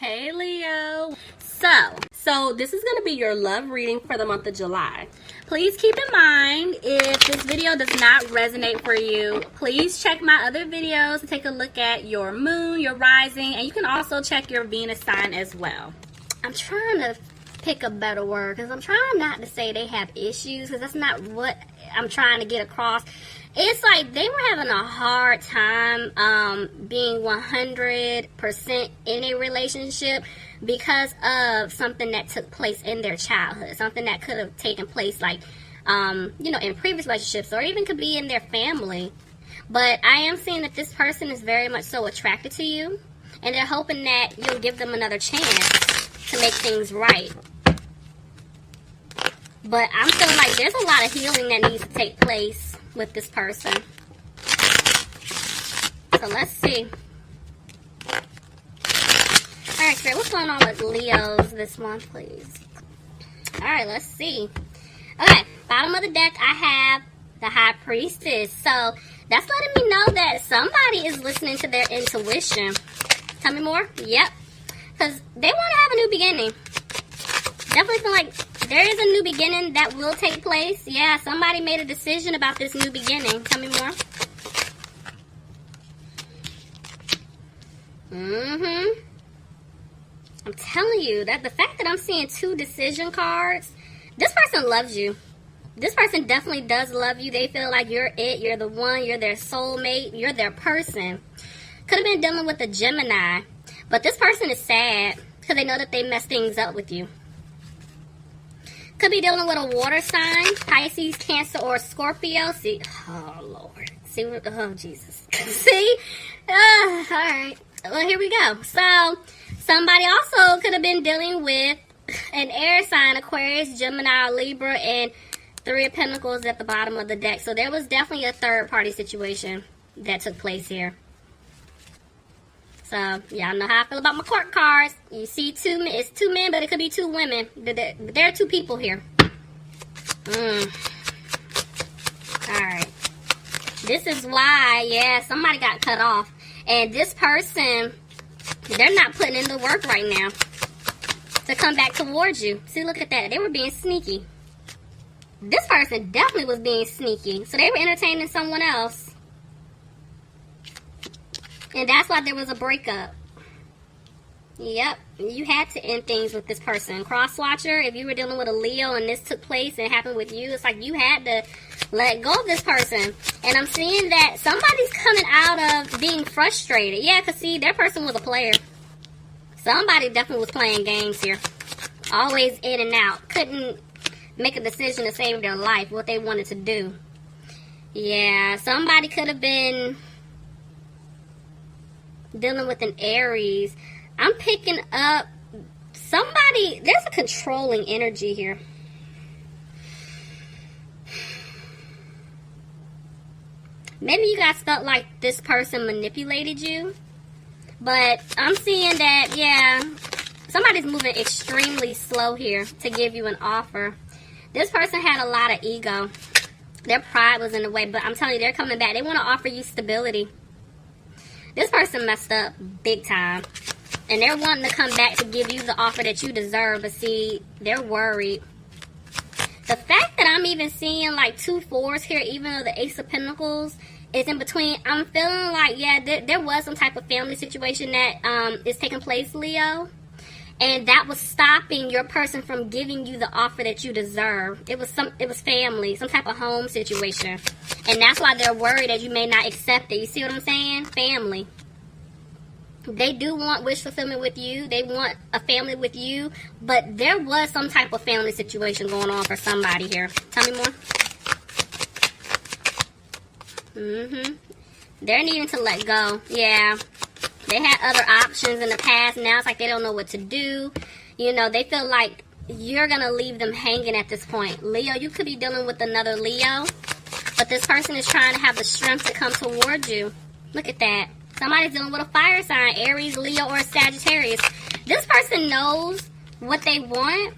Hey Leo. So this is going to be your love reading for the month of July. Please keep in mind, if this video does not resonate for you, please check my other videos to take a look at your moon, your rising, and you can also check your Venus sign as well. I'm trying to pick a better word because I'm trying not to say they have issues, because that's not what I'm trying to get across. It's like they were having a hard time being 100% in a relationship because of something that took place in their childhood, something that could have taken place like in previous relationships, or even could be in their family. But I am seeing that this person is very much so attracted to you, and they're hoping that you'll give them another chance to make things right. But I'm feeling like there's a lot of healing that needs to take place with this person. So let's see. Alright, Spirit, what's going on with Leos this month, please? Alright, let's see. Okay, bottom of the deck, I have the High Priestess. So that's letting me know that somebody is listening to their intuition. Tell me more? Yep. Because they want to have a new beginning. Definitely feel like there is a new beginning that will take place. Yeah, somebody made a decision about this new beginning. Tell me more. I'm telling you that the fact that I'm seeing 2 decision cards, this person loves you. This person definitely does love you. They feel like you're it, you're the one, you're their soulmate, you're their person. Could have been dealing with a Gemini, but this person is sad because they know that they messed things up with you. Could be dealing with a water sign, Pisces, Cancer, or Scorpio. See, oh Lord, see what? Oh Jesus, see. All right, well here we go. So somebody also could have been dealing with an air sign, Aquarius, Gemini, or Libra, and 3 of Pentacles at the bottom of the deck. So there was definitely a third party situation that took place here. So, y'all know how I feel about my court cards. You see it's 2 men, but it could be 2 women. There are 2 people here. Alright. This is why, yeah, somebody got cut off. And this person, they're not putting in the work right now to come back towards you. See, look at that. They were being sneaky. This person definitely was being sneaky. So they were entertaining someone else. And that's why there was a breakup. Yep, you had to end things with this person. Cross-watcher, if you were dealing with a Leo and this took place and happened with you, it's like you had to let go of this person. And I'm seeing that somebody's coming out of being frustrated. Yeah, because see, their person was a player. Somebody definitely was playing games here. Always in and out. Couldn't make a decision to save their life, what they wanted to do. Yeah, somebody could have been dealing with an Aries. I'm picking up somebody, there's a controlling energy here. Maybe you guys felt like this person manipulated you, but I'm seeing that, yeah, somebody's moving extremely slow here to give you an offer. This person had a lot of ego. Their pride was in the way, but I'm telling you, they're coming back. They want to offer you stability. This person messed up big time. And they're wanting to come back to give you the offer that you deserve. But see, they're worried. The fact that I'm even seeing like 2 4s here, even though the Ace of Pentacles is in between, I'm feeling like, yeah, there was some type of family situation that is taking place, Leo. And that was stopping your person from giving you the offer that you deserve. It was family, some type of home situation. And that's why they're worried that you may not accept it. You see what I'm saying? Family. They do want wish fulfillment with you. They want a family with you. But there was some type of family situation going on for somebody here. Tell me more. They're needing to let go. Yeah. They had other options in the past. Now it's like they don't know what to do. You know, they feel like you're going to leave them hanging at this point. Leo, you could be dealing with another Leo. But this person is trying to have the strength to come towards you. Look at that. Somebody's dealing with a fire sign. Aries, Leo, or Sagittarius. This person knows what they want.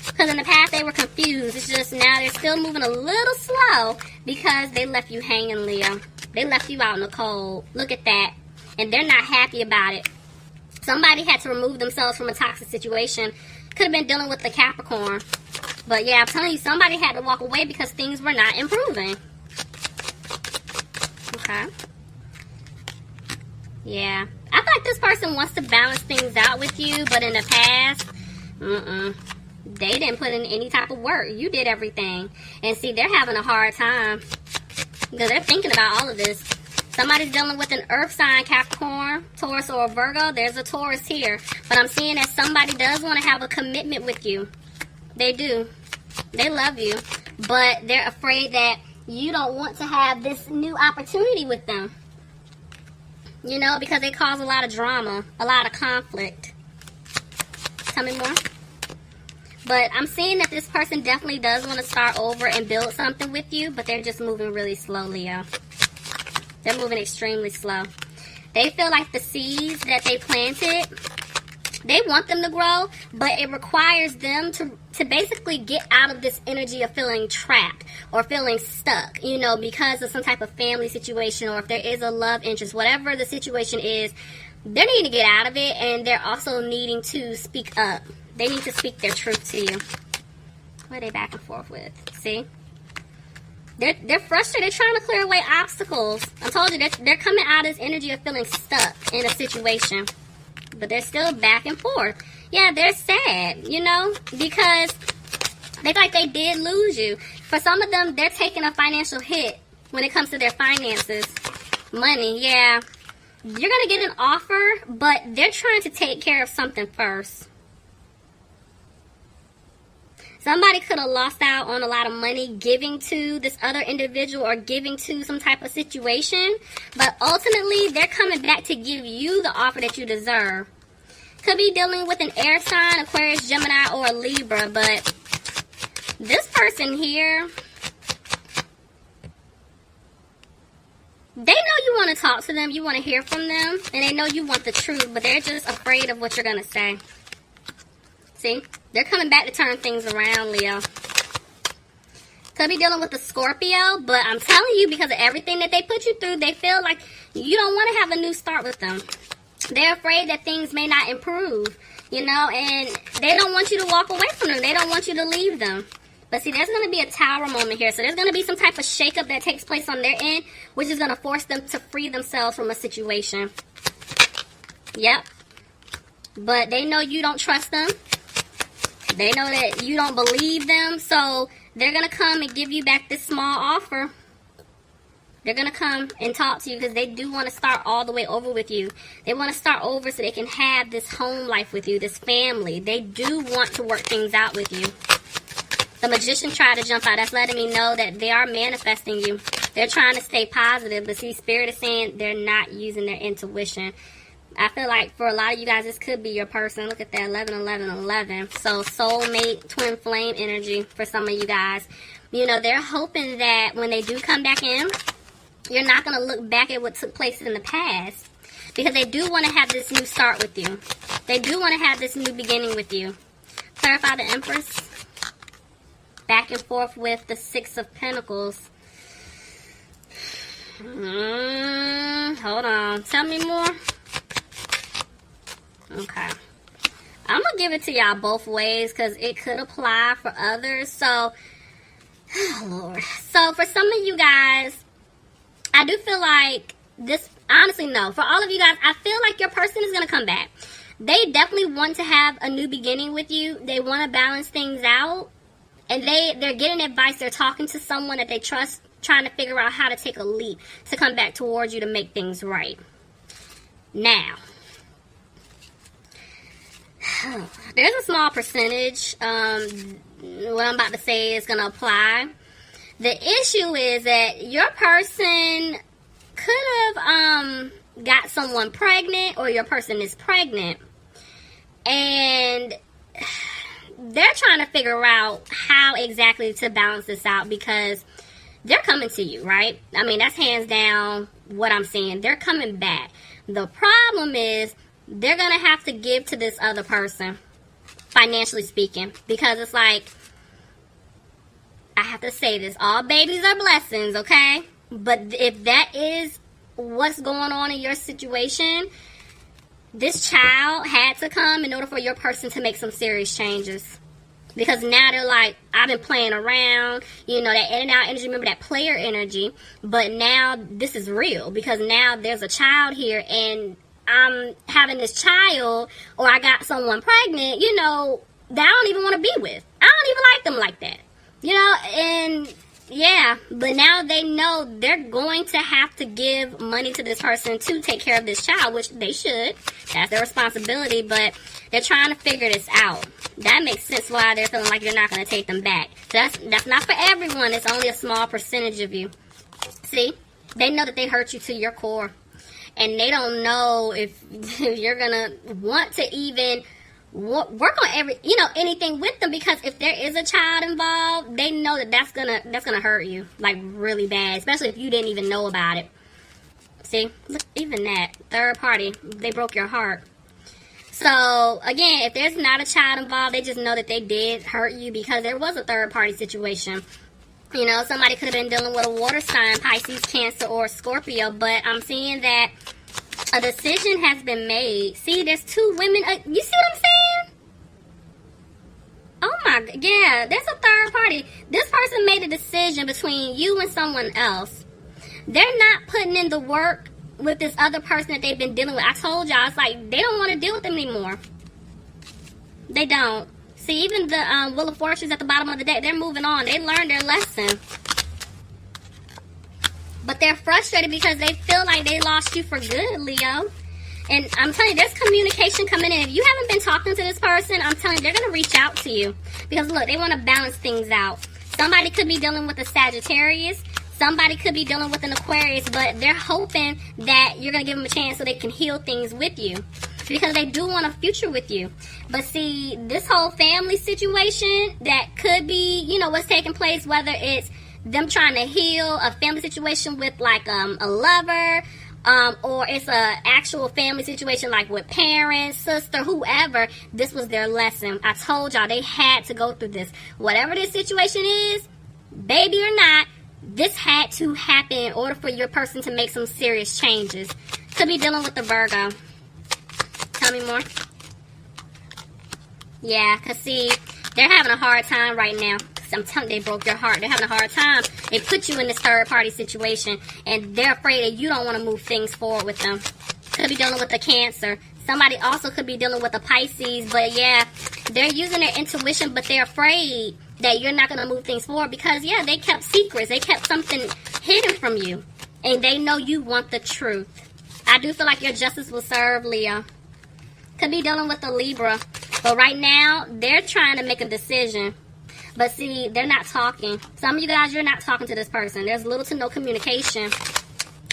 Because in the past they were confused. It's just now they're still moving a little slow because they left you hanging, Leo. They left you out in the cold. Look at that. And they're not happy about it. Somebody had to remove themselves from a toxic situation. Could have been dealing with the Capricorn. But yeah, I'm telling you, somebody had to walk away because things were not improving. Okay. Yeah. I feel like this person wants to balance things out with you, but in the past, they didn't put in any type of work. You did everything. And see, they're having a hard time because they're thinking about all of this. Somebody's dealing with an earth sign, Capricorn, Taurus, or Virgo. There's a Taurus here. But I'm seeing that somebody does want to have a commitment with you. They do. They love you. But they're afraid that you don't want to have this new opportunity with them. You know, because they cause a lot of drama, a lot of conflict. Tell me more. But I'm seeing that this person definitely does want to start over and build something with you, but they're just moving really slow, Leo. They're moving extremely slow. They feel like the seeds that they planted, they want them to grow, but it requires them to basically get out of this energy of feeling trapped or feeling stuck, you know, because of some type of family situation, or if there is a love interest, whatever the situation is, they're needing to get out of it, and they're also needing to speak up. They need to speak their truth to you. What are they back and forth with? See? They're frustrated. They're trying to clear away obstacles. I told you, they're coming out of this energy of feeling stuck in a situation. But they're still back and forth. Yeah, they're sad, you know, because they feel like they did lose you. For some of them, they're taking a financial hit when it comes to their finances. Money, yeah. You're going to get an offer, but they're trying to take care of something first. Somebody could have lost out on a lot of money giving to this other individual or giving to some type of situation. But ultimately, they're coming back to give you the offer that you deserve. Could be dealing with an air sign, Aquarius, Gemini, or a Libra. But this person here, they know you want to talk to them. You want to hear from them. And they know you want the truth. But they're just afraid of what you're going to say. See? They're coming back to turn things around, Leo. Could be dealing with a Scorpio, but I'm telling you, because of everything that they put you through, they feel like you don't want to have a new start with them. They're afraid that things may not improve, you know, and they don't want you to walk away from them. They don't want you to leave them. But see, there's going to be a Tower moment here. So there's going to be some type of shakeup that takes place on their end, which is going to force them to free themselves from a situation. Yep. But they know you don't trust them. They know that you don't believe them, so they're going to come and give you back this small offer. They're going to come and talk to you because they do want to start all the way over with you. They want to start over so they can have this home life with you, this family. They do want to work things out with you. The Magician tried to jump out. That's letting me know that they are manifesting you. They're trying to stay positive, but see, Spirit is saying they're not using their intuition. I feel like for a lot of you guys, this could be your person. Look at that, 11, 11, 11. So soulmate, twin flame energy for some of you guys. You know, they're hoping that when they do come back in, you're not going to look back at what took place in the past. Because they do want to have this new start with you. They do want to have this new beginning with you. Clarify the Empress. Back and forth with the Six of Pentacles. Hold on. Tell me more. Okay. I'm going to give it to y'all both ways because it could apply for others. So, oh Lord. So, for some of you guys, I do feel like this, honestly, no. For all of you guys, I feel like your person is going to come back. They definitely want to have a new beginning with you. They want to balance things out. And they're getting advice. They're talking to someone that they trust, trying to figure out how to take a leap to come back towards you to make things right. Now, there's a small percentage, what I'm about to say is going to apply. The issue is that your person could have got someone pregnant, or your person is pregnant, and they're trying to figure out how exactly to balance this out because they're coming to you, right? I mean, that's hands down what I'm seeing. They're coming back. The problem is they're going to have to give to this other person, financially speaking, because it's like, I have to say this, all babies are blessings, okay? But if that is what's going on in your situation, This child had to come in order for your person to make some serious changes. Because now they're like, I've been playing around, you know, that in and out energy, remember that player energy. But now this is real because now there's a child here and I'm having this child or I got someone pregnant, you know, that I don't even want to be with. I don't even like them like that, you know, and yeah, but now they know they're going to have to give money to this person to take care of this child, which they should. That's their responsibility, but they're trying to figure this out. That makes sense why they're feeling like you're not going to take them back. So that's not for everyone. It's only a small percentage of you. See? They know that they hurt you to your core. And they don't know if you're going to want to even work on anything with them, because if there is a child involved, they know that that's gonna hurt you like really bad, especially if you didn't even know about it. See, look, even that third party, they broke your heart. So again, if there's not a child involved, they just know that they did hurt you because there was a third party situation. You know, somebody could have been dealing with a water sign, Pisces, Cancer, or Scorpio, but I'm seeing that a decision has been made. See, there's two women. You see what I'm saying? Oh my God. Yeah, there's a third party. This person made a decision between you and someone else. They're not putting in the work with this other person that they've been dealing with. I told y'all, it's like they don't want to deal with them anymore. They don't. See, even the Wheel of Fortune's at the bottom of the deck, they're moving on. They learned their lesson. But they're frustrated because they feel like they lost you for good, Leo. And I'm telling you, there's communication coming in. If you haven't been talking to this person, I'm telling you, they're going to reach out to you. Because, look, they want to balance things out. Somebody could be dealing with a Sagittarius. Somebody could be dealing with an Aquarius. But they're hoping that you're going to give them a chance so they can heal things with you. Because they do want a future with you. But see, this whole family situation that could be, you know, what's taking place, whether it's them trying to heal a family situation with like a lover, or it's a actual family situation like with parents, sister, whoever. This was their lesson. I told y'all they had to go through this. Whatever this situation is, baby or not, this had to happen in order for your person to make some serious changes. Could be dealing with the Virgo. Tell me more. Yeah, because see, they're having a hard time right now. I'm telling you, they broke your heart. They're having a hard time. They put you in this third party situation, and they're afraid that you don't want to move things forward with them. Could be dealing with a Cancer. Somebody also could be dealing with a Pisces, but yeah, they're using their intuition, but they're afraid that you're not going to move things forward because, yeah, they kept secrets. They kept something hidden from you, and they know you want the truth. I do feel like your justice will serve, Leo. Could be dealing with a Libra, but right now, they're trying to make a decision. But see, they're not talking. Some of you guys, you're not talking to this person. There's little to no communication.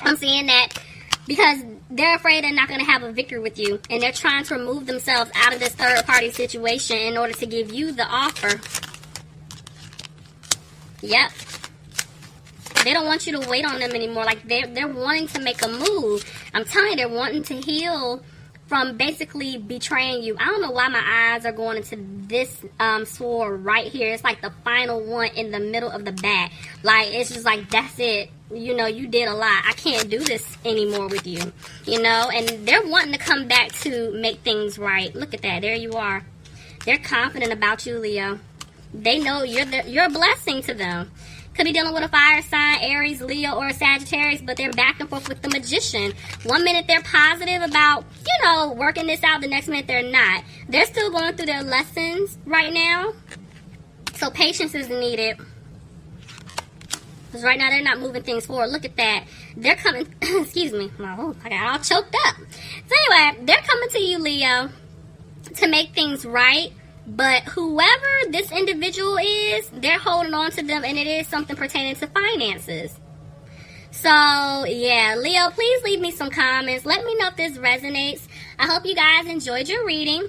I'm seeing that because they're afraid they're not going to have a victory with you. And they're trying to remove themselves out of this third party situation in order to give you the offer. Yep. They don't want you to wait on them anymore. Like, they're wanting to make a move. I'm telling you, they're wanting to heal from basically betraying you. I don't know why my eyes are going into this sword right here. It's like the final one in the middle of the back. Like, it's just like, that's it. You know, you did a lot. I can't do this anymore with you. You know, and they're wanting to come back to make things right. Look at that. There you are. They're confident about you, Leo. They know you're a blessing to them. Could be dealing with a fire sign, Aries, Leo, or a Sagittarius, but they're back and forth with the Magician. One minute they're positive about, you know, working this out. The next minute they're not. They're still going through their lessons right now. So patience is needed. Because right now they're not moving things forward. Look at that. They're coming, excuse me. Oh, I got all choked up. So anyway, they're coming to you, Leo, to make things right. But whoever this individual is, they're holding on to them, and it is something pertaining to finances. So, yeah, Leo, please leave me some comments. Let me know if this resonates. I hope you guys enjoyed your reading.